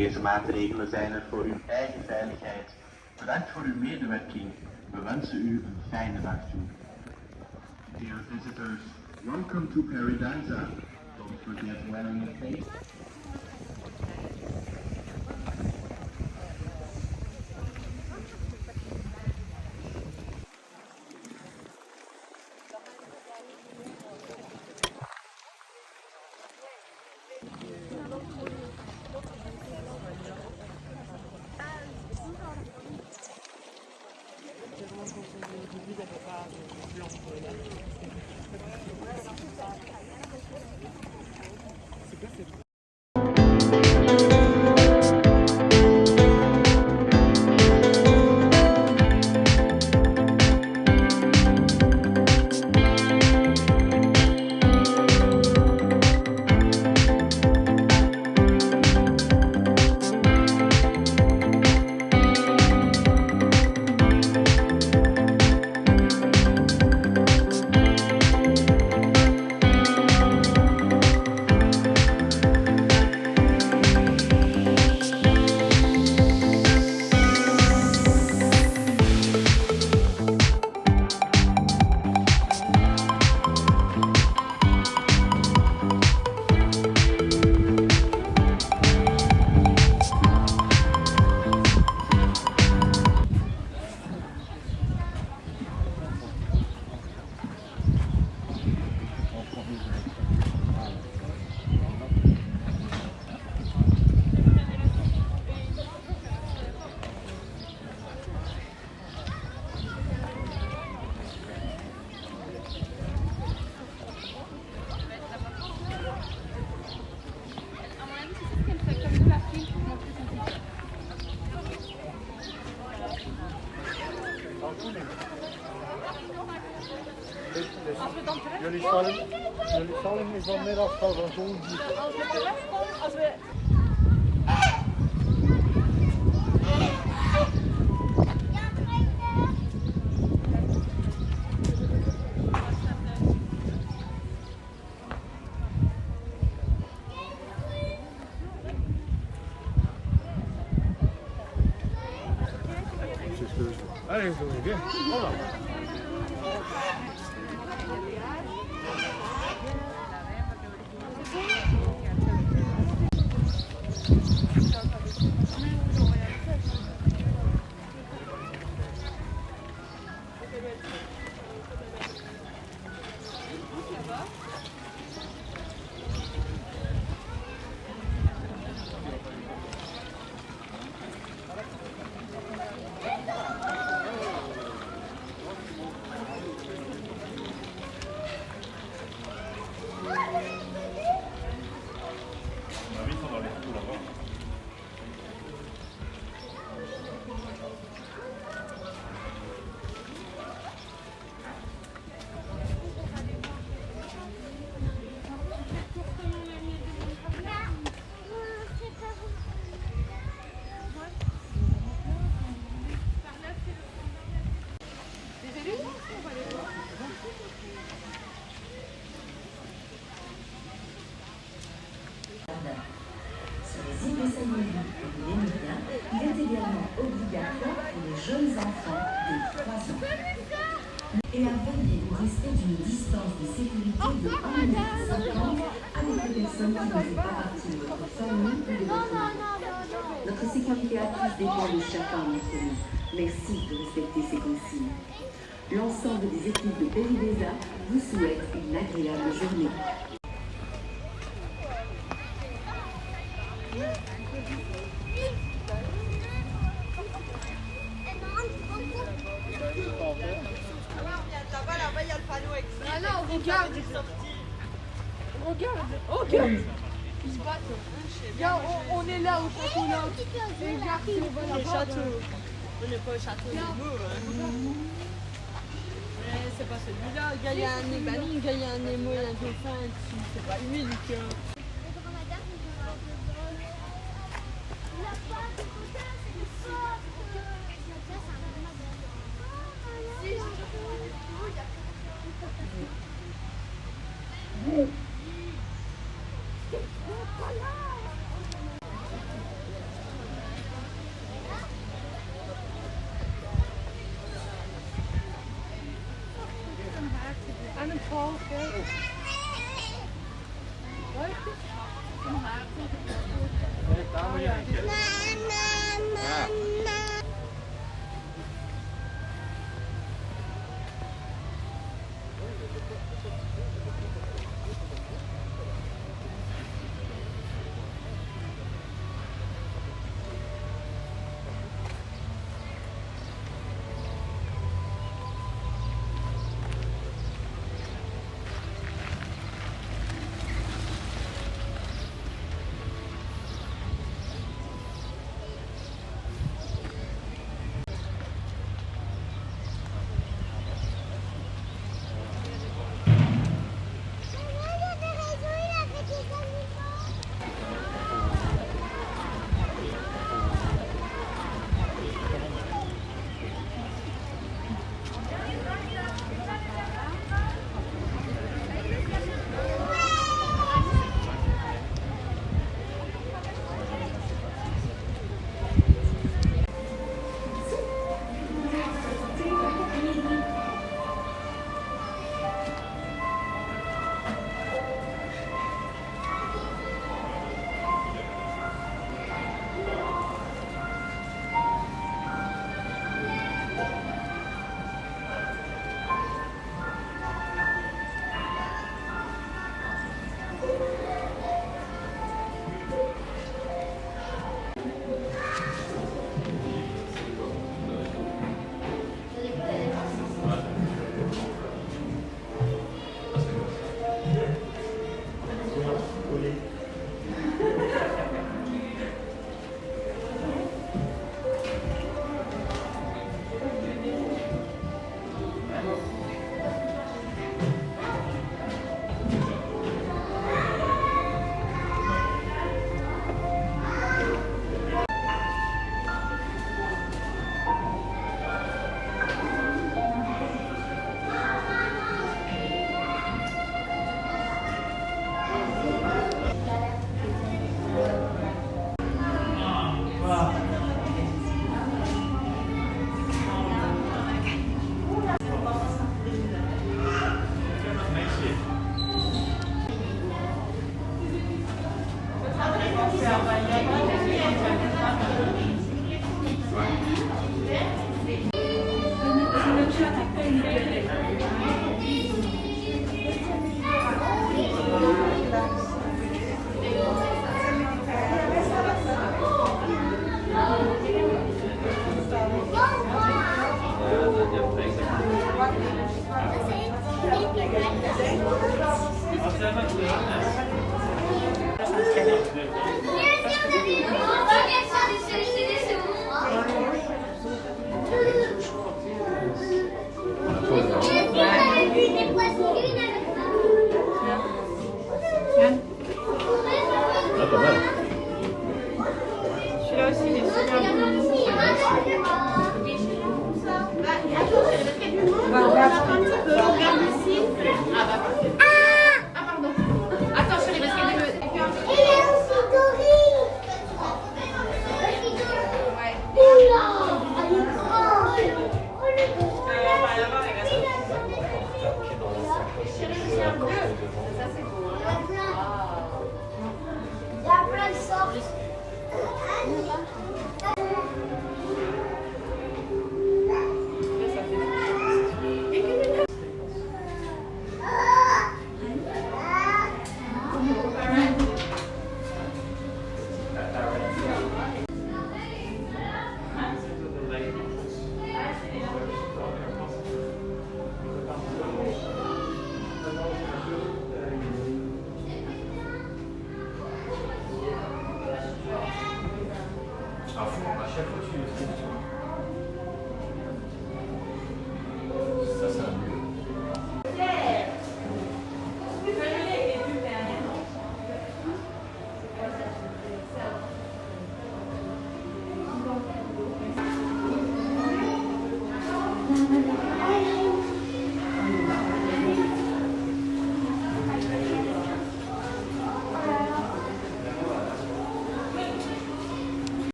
Deze maatregelen zijn er voor uw eigen veiligheid. Bedankt voor uw medewerking. We wensen u een fijne dag toe. Dear visitors, welcome to Paradisa. Don't forget wearing a face. Jullie stalling is vanmiddag van zo'n diep. Als we terugkomen, als we... Allez, vous allez bien. Voilà. Sur les îles de Saint-Louis et de l'Émilien, il est également obligatoire pour les jeunes enfants de 3 ans. Et à veiller au respect d'une distance de sécurité de 1,50 m avec les personnes qui ne font pas partie de votre famille ou de votre vie. Notre sécurité à tous dépend de chacun d'entre nous. Merci de respecter ces consignes. L'ensemble des équipes de Paradisa vous souhaite une agréable journée. Là-bas, il y a le panneau avec ça. Ah non, regarde. Regarde. Regarde. Ils se battent. Regarde, on est là au château là. Et regarde, c'est le château. On n'est pas au château de Nemo. Mais c'est pas celui-là. Il y a un Nébani, il y a un Nemo, il y a un dauphin. C'est pas lui, donc...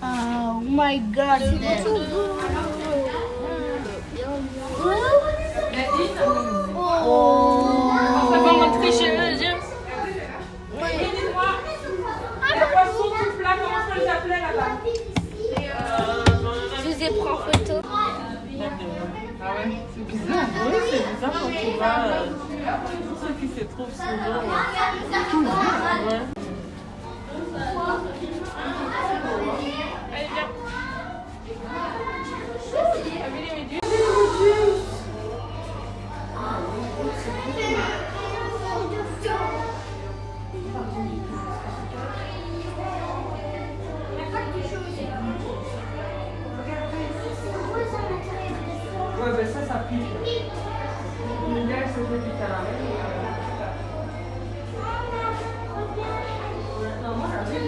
Oh my god, c'est trop beau. Oh. Ça va montrer chez eux, dire. Je vous ai pris en photo. Ah ouais, c'est bizarre. Oui, c'est bizarre quand tu vois ceux qui se trouvent souvent. Ouais. Ouais, ben ça pique. Le gars, il se fait piquer à la main. Non, moi, j'avais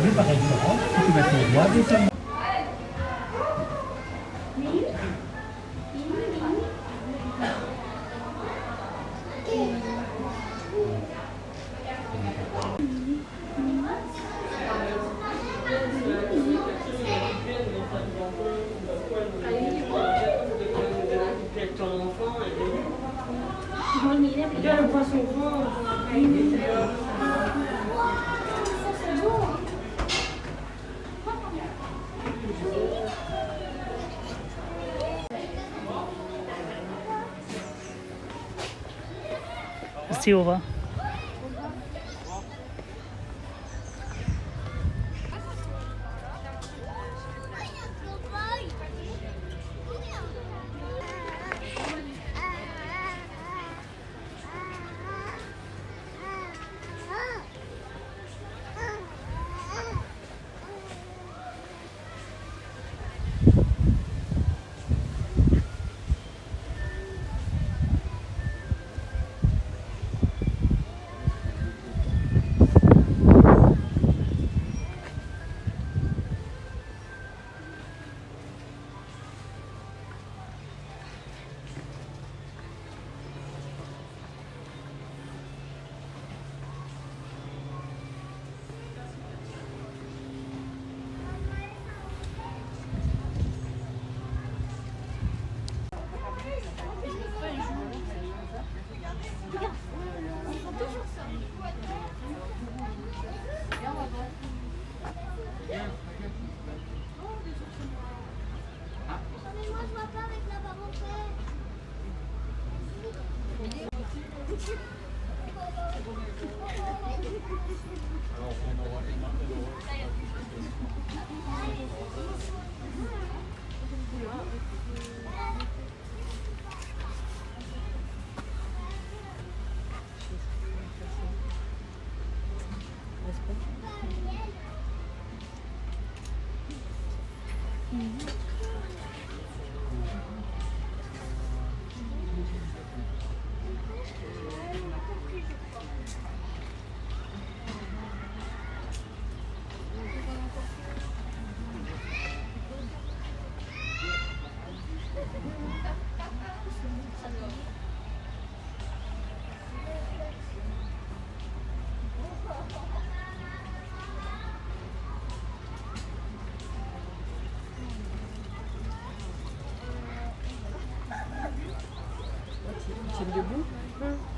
regarder par exemple, tu peux mettre le doigt descendre. Le poisson rouge. Merci, au revoir. Debout.